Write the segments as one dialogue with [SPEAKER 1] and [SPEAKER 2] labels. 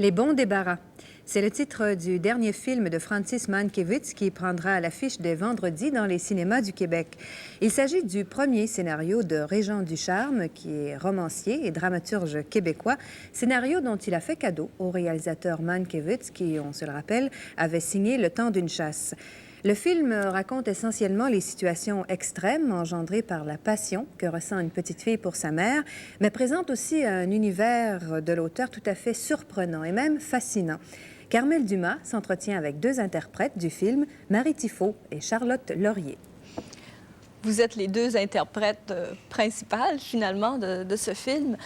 [SPEAKER 1] Les bons débarras. C'est le titre du dernier film de Francis Mankiewicz qui prendra à l'affiche dès vendredi dans les cinémas du Québec. Il s'agit du premier scénario de Régent Ducharme, qui est romancier et dramaturge québécois, scénario dont il a fait cadeau au réalisateur Mankiewicz qui, on se le rappelle, avait signé Le temps d'une chasse. Le film raconte essentiellement les situations extrêmes engendrées par la passion que ressent une petite fille pour sa mère, mais présente aussi un univers de l'auteur tout à fait surprenant et même fascinant. Carmel Dumas s'entretient avec deux interprètes du film, Marie Tifo et Charlotte Laurier.
[SPEAKER 2] Vous êtes les deux interprètes principales, finalement, de ce film.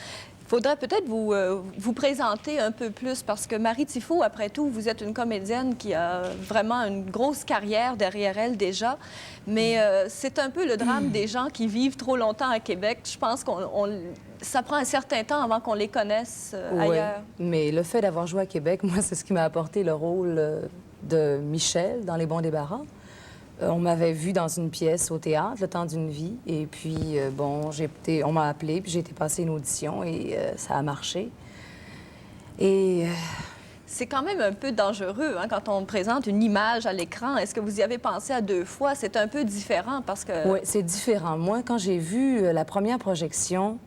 [SPEAKER 2] Il faudrait peut-être vous présenter un peu plus, parce que Marie Tifo, après tout, vous êtes une comédienne qui a vraiment une grosse carrière derrière elle déjà, mais c'est un peu le drame des gens qui vivent trop longtemps à Québec. Je pense que ça prend un certain temps avant qu'on les connaisse ailleurs.
[SPEAKER 3] Mais le fait d'avoir joué à Québec, moi, c'est ce qui m'a apporté le rôle de Michel dans Les bons débarras. On m'avait vu dans une pièce au théâtre, Le temps d'une vie, et puis, bon, on m'a appelée, puis j'ai été passer une audition, et ça a marché. Et...
[SPEAKER 2] C'est quand même un peu dangereux, hein, quand on présente une image à l'écran. Est-ce que vous y avez pensé à deux fois? C'est un peu différent, parce que...
[SPEAKER 3] Oui, c'est différent. Moi, quand j'ai vu la première projection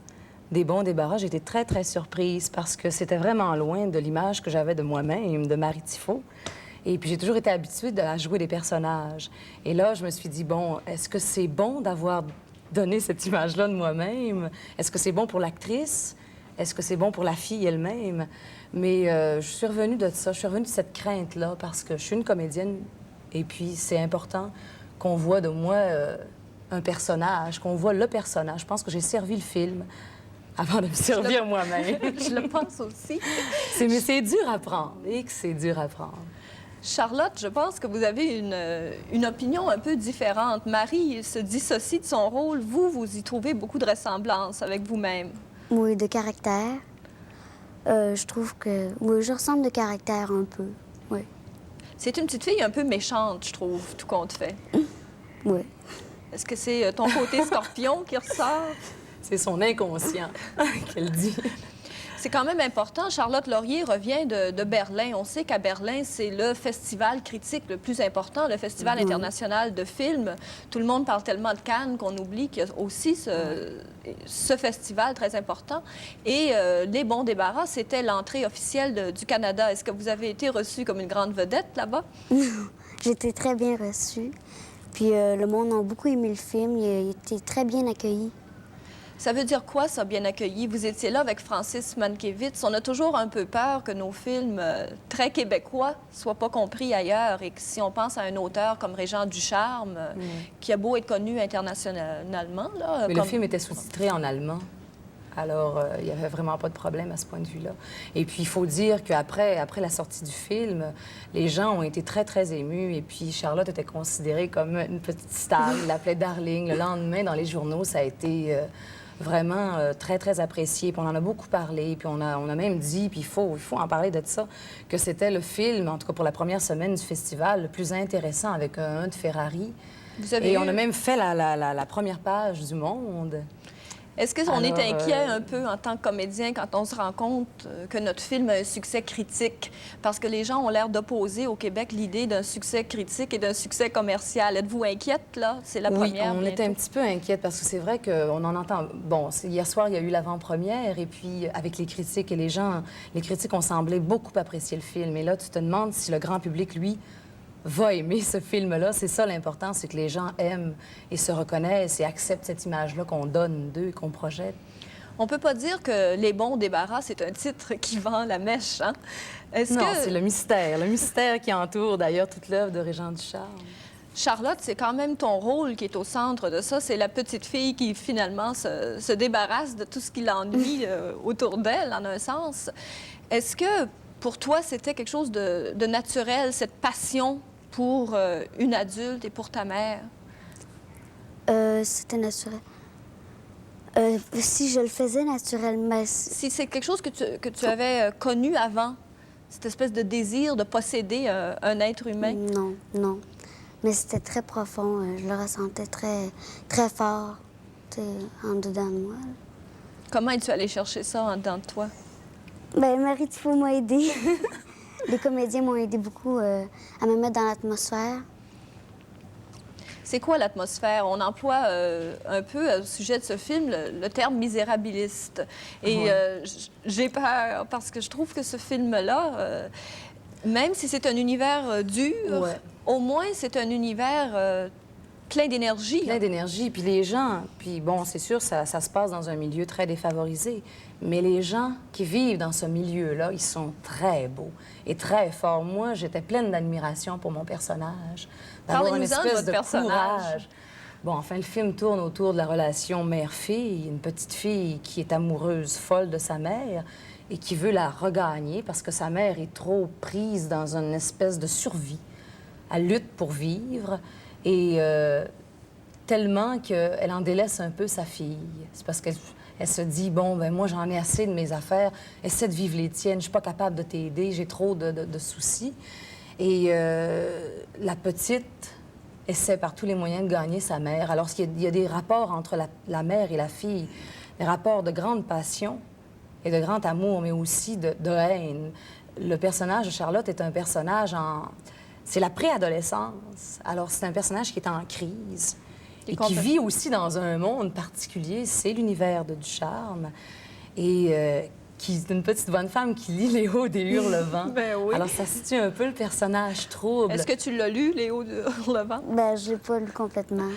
[SPEAKER 3] des bons débarras, j'étais très, très surprise, parce que c'était vraiment loin de l'image que j'avais de moi-même, de Marie Tifo. Et puis, j'ai toujours été habituée à jouer des personnages. Et là, je me suis dit, bon, est-ce que c'est bon d'avoir donné cette image-là de moi-même? Est-ce que c'est bon pour l'actrice? Est-ce que c'est bon pour la fille elle-même? Mais je suis revenue de ça, je suis revenue de cette crainte-là, parce que je suis une comédienne, et puis c'est important qu'on voit de moi un personnage, qu'on voit le personnage. Je pense que j'ai servi le film avant de me servir moi-même.
[SPEAKER 2] Je le pense aussi.
[SPEAKER 3] Mais c'est dur à prendre, et que c'est dur à prendre.
[SPEAKER 2] Charlotte, je pense que vous avez une opinion un peu différente. Marie se dissocie de son rôle. Vous y trouvez beaucoup de ressemblances avec vous-même.
[SPEAKER 4] Oui, de caractère. Je trouve que... Oui, je ressemble de caractère un peu, oui.
[SPEAKER 2] C'est une petite fille un peu méchante, je trouve, tout compte fait.
[SPEAKER 4] Oui.
[SPEAKER 2] Est-ce que c'est ton côté scorpion qui ressort?
[SPEAKER 3] C'est son inconscient qu'elle dit.
[SPEAKER 2] C'est quand même important. Charlotte Laurier revient de Berlin. On sait qu'à Berlin, c'est le festival critique le plus important, le festival international de films. Tout le monde parle tellement de Cannes qu'on oublie qu'il y a aussi ce festival très important. Et Les bons débarras, c'était l'entrée officielle du Canada. Est-ce que vous avez été reçue comme une grande vedette là-bas?
[SPEAKER 4] J'ai été très bien reçue. Puis le monde a beaucoup aimé le film. Il a été très bien accueilli.
[SPEAKER 2] Ça veut dire quoi, ça, bien accueilli? Vous étiez là avec Francis Mankiewicz. On a toujours un peu peur que nos films très québécois soient pas compris ailleurs et que si on pense à un auteur comme Régent Ducharme, qui a beau être connu internationalement... Là,
[SPEAKER 3] mais le film était sous-titré en allemand. Alors, il n'y avait vraiment pas de problème à ce point de vue-là. Et puis, il faut dire qu'après la sortie du film, les gens ont été très, très émus. Et puis, Charlotte était considérée comme une petite star. Ils l'appelaient Darling. Le lendemain, dans les journaux, ça a été... vraiment très, très apprécié. Puis on en a beaucoup parlé, puis on a même dit, puis il faut en parler de ça, que c'était le film, en tout cas pour la première semaine du festival, le plus intéressant avec un de Ferrari. On a même fait la première page du Monde.
[SPEAKER 2] Est-ce qu'on est inquiet un peu en tant que comédien quand on se rend compte que notre film a un succès critique? Parce que les gens ont l'air d'opposer au Québec l'idée d'un succès critique et d'un succès commercial. Êtes-vous inquiète, là? C'est la première.
[SPEAKER 3] Oui, on était un petit peu inquiète parce que c'est vrai qu'on en entend... Bon, hier soir, il y a eu l'avant-première et puis avec les critiques et les critiques ont semblé beaucoup apprécier le film. Et là, tu te demandes si le grand public, lui, va aimer ce film-là. C'est ça l'important, c'est que les gens aiment et se reconnaissent et acceptent cette image-là qu'on donne d'eux et qu'on projette.
[SPEAKER 2] On peut pas dire que Les bons débarras, c'est un titre qui vend la mèche, hein?
[SPEAKER 3] Non, c'est le mystère qui entoure d'ailleurs toute l'œuvre de Régent Ducharme.
[SPEAKER 2] Charlotte, c'est quand même ton rôle qui est au centre de ça. C'est la petite fille qui, finalement, se débarrasse de tout ce qui l'ennuie autour d'elle, en un sens. Est-ce que, pour toi, c'était quelque chose de naturel, cette passion pour une adulte et pour ta mère?
[SPEAKER 4] C'était naturel. Si je le faisais naturellement...
[SPEAKER 2] Si c'est quelque chose que tu avais connu avant, cette espèce de désir de posséder un être humain?
[SPEAKER 4] Non, non. Mais c'était très profond. Je le ressentais très, très fort, en dedans de moi.
[SPEAKER 2] Comment es-tu allé chercher ça en dedans de toi?
[SPEAKER 4] Ben, Marie Tifo m'a aidé. Les comédiens m'ont aidé beaucoup à me mettre dans l'atmosphère.
[SPEAKER 2] C'est quoi l'atmosphère? On emploie un peu au sujet de ce film le terme misérabiliste. Et j'ai peur parce que je trouve que ce film-là, même si c'est un univers dur, au moins c'est un univers plein d'énergie.
[SPEAKER 3] Plein d'énergie. Puis les gens, puis bon, c'est sûr, ça se passe dans un milieu très défavorisé, mais les gens qui vivent dans ce milieu-là, ils sont très beaux et très forts. Moi, j'étais pleine d'admiration pour mon personnage. D'avoir une
[SPEAKER 2] Parlez-nous-en de
[SPEAKER 3] espèce
[SPEAKER 2] votre
[SPEAKER 3] de
[SPEAKER 2] personnage.
[SPEAKER 3] courage. Bon, enfin, le film tourne autour de la relation mère-fille, une petite fille qui est amoureuse folle de sa mère et qui veut la regagner parce que sa mère est trop prise dans une espèce de survie. Elle lutte pour vivre et tellement qu'elle en délaisse un peu sa fille. C'est parce qu'elle se dit, bon, ben moi, j'en ai assez de mes affaires, essaie de vivre les tiennes, je suis pas capable de t'aider, j'ai trop de soucis. Et la petite essaie par tous les moyens de gagner sa mère. Alors, il y a des rapports entre la mère et la fille, des rapports de grande passion et de grand amour, mais aussi de haine. Le personnage de Charlotte est un personnage c'est la préadolescence. Alors, c'est un personnage qui est en crise et qui vit aussi dans un monde particulier. C'est l'univers de Ducharme. Et qui est une petite bonne femme qui lit Léo des Hurlevents.
[SPEAKER 2] Ben oui.
[SPEAKER 3] Alors, ça situe un peu le personnage trouble.
[SPEAKER 2] Est-ce que tu l'as lu, Léo de Hurlevent?
[SPEAKER 4] Ben, je l'ai pas lu complètement.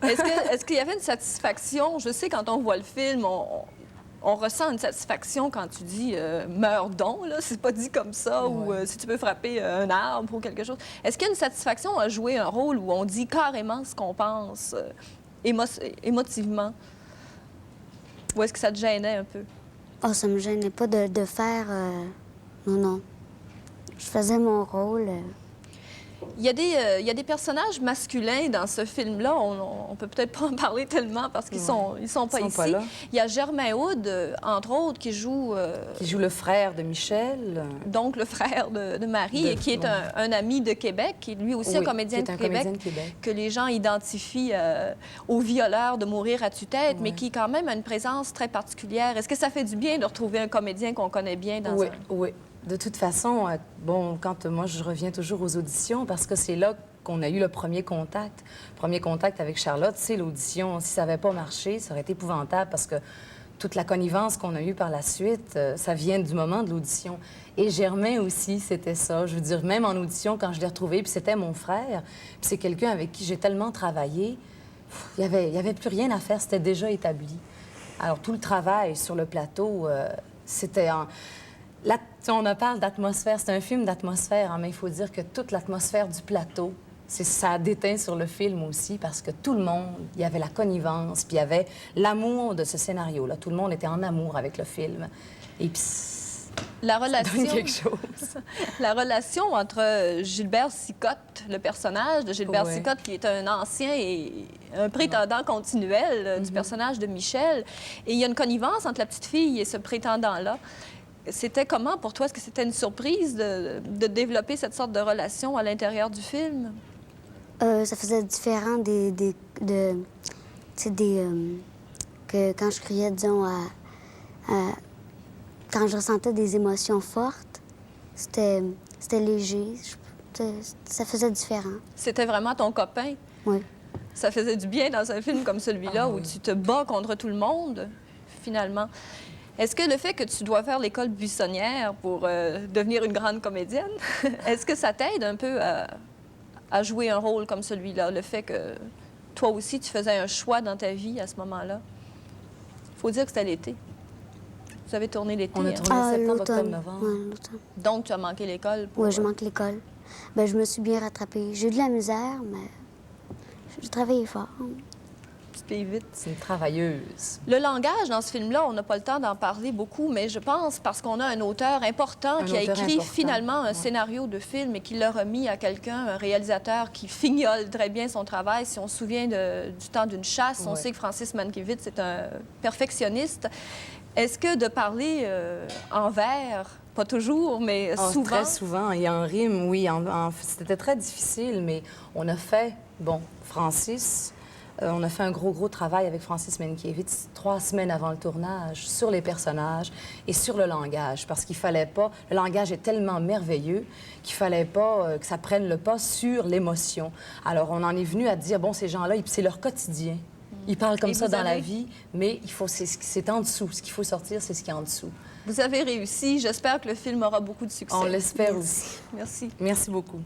[SPEAKER 2] Est-ce qu'il y avait une satisfaction? Je sais, quand on voit le film, on ressent une satisfaction quand tu dis meurs donc, là, c'est pas dit comme ça, ou si tu peux frapper un arbre ou quelque chose. Est-ce qu'il y a une satisfaction à jouer un rôle où on dit carrément ce qu'on pense émotivement? Ou est-ce que ça te gênait un peu?
[SPEAKER 4] Oh, ça me gênait pas de faire... Non, non. Je faisais mon rôle.
[SPEAKER 2] Il y a des personnages masculins dans ce film-là. On peut peut-être pas en parler tellement parce qu'ils sont pas ici.
[SPEAKER 3] Là.
[SPEAKER 2] Il y a Germain Houd, entre autres, qui joue...
[SPEAKER 3] Qui joue le frère de Michel.
[SPEAKER 2] Donc, le frère de Marie, et qui est un ami de Québec, qui est lui aussi un comédien de Québec, que les gens identifient au violeur de Mourir à tue-tête, mais qui, quand même, a une présence très particulière. Est-ce que ça fait du bien de retrouver un comédien qu'on connaît bien dans un...
[SPEAKER 3] Oui. De toute façon, bon, quand moi, je reviens toujours aux auditions parce que c'est là qu'on a eu le premier contact. Le premier contact avec Charlotte, c'est l'audition. Si ça n'avait pas marché, ça aurait été épouvantable parce que toute la connivence qu'on a eue par la suite, ça vient du moment de l'audition. Et Germain aussi, c'était ça. Je veux dire, même en audition, quand je l'ai retrouvé, puis c'était mon frère, puis c'est quelqu'un avec qui j'ai tellement travaillé, il y avait plus rien à faire, c'était déjà établi. Alors, tout le travail sur le plateau, c'était en... Là, on parle d'atmosphère, c'est un film d'atmosphère, hein, mais il faut dire que toute l'atmosphère du plateau, ça a déteint sur le film aussi, parce que tout le monde, il y avait la connivence, puis il y avait l'amour de ce scénario-là. Tout le monde était en amour avec le film. Et puis,
[SPEAKER 2] la relation,
[SPEAKER 3] ça donne quelque chose.
[SPEAKER 2] La relation entre Gilbert Sicotte, le personnage de Gilbert Sicotte, qui est un ancien et un prétendant continuel du personnage de Michel, et il y a une connivence entre la petite fille et ce prétendant-là. C'était comment pour toi? Est-ce que c'était une surprise de développer cette sorte de relation à l'intérieur du film?
[SPEAKER 4] Ça faisait différent que quand je criais, disons, quand je ressentais des émotions fortes, c'était léger. Ça faisait différent.
[SPEAKER 2] C'était vraiment ton copain?
[SPEAKER 4] Oui.
[SPEAKER 2] Ça faisait du bien dans un film comme celui-là, où tu te bats contre tout le monde, finalement. Est-ce que le fait que tu dois faire l'école buissonnière pour devenir une grande comédienne, est-ce que ça t'aide un peu à jouer un rôle comme celui-là? Le fait que toi aussi, tu faisais un choix dans ta vie à ce moment-là? Il faut dire que c'était l'été. Vous avez tourné l'été.
[SPEAKER 3] On a tourné septembre, octobre,
[SPEAKER 4] l'automne.
[SPEAKER 3] novembre.
[SPEAKER 4] Oui, l'automne.
[SPEAKER 2] Donc, tu as manqué l'école?
[SPEAKER 4] Oui, je manque l'école. Ben, je me suis bien rattrapée. J'ai eu de la misère, mais j'ai travaillé fort.
[SPEAKER 2] Vite.
[SPEAKER 3] C'est une travailleuse.
[SPEAKER 2] Le langage dans ce film-là, on n'a pas le temps d'en parler beaucoup, mais je pense parce qu'on a un auteur important qui a écrit finalement un scénario de film et qui l'a remis à quelqu'un, un réalisateur qui fignole très bien son travail. Si on se souvient du temps d'une chasse, on sait que Francis Mankiewicz est un perfectionniste. Est-ce que de parler en vers, pas toujours, mais souvent...
[SPEAKER 3] Très souvent, et en rime, oui. C'était très difficile, mais on a fait, bon, Francis... On a fait un gros travail avec Francis Mankiewicz 3 semaines avant le tournage sur les personnages et sur le langage, parce qu'il fallait pas... Le langage est tellement merveilleux qu'il fallait pas que ça prenne le pas sur l'émotion. Alors, on en est venu à dire, bon, ces gens-là, c'est leur quotidien. Ils parlent comme ça dans la vie, mais c'est en dessous. Ce qu'il faut sortir, c'est ce qui est en dessous.
[SPEAKER 2] Vous avez réussi. J'espère que le film aura beaucoup de succès.
[SPEAKER 3] On l'espère aussi.
[SPEAKER 2] Merci.
[SPEAKER 3] Merci beaucoup.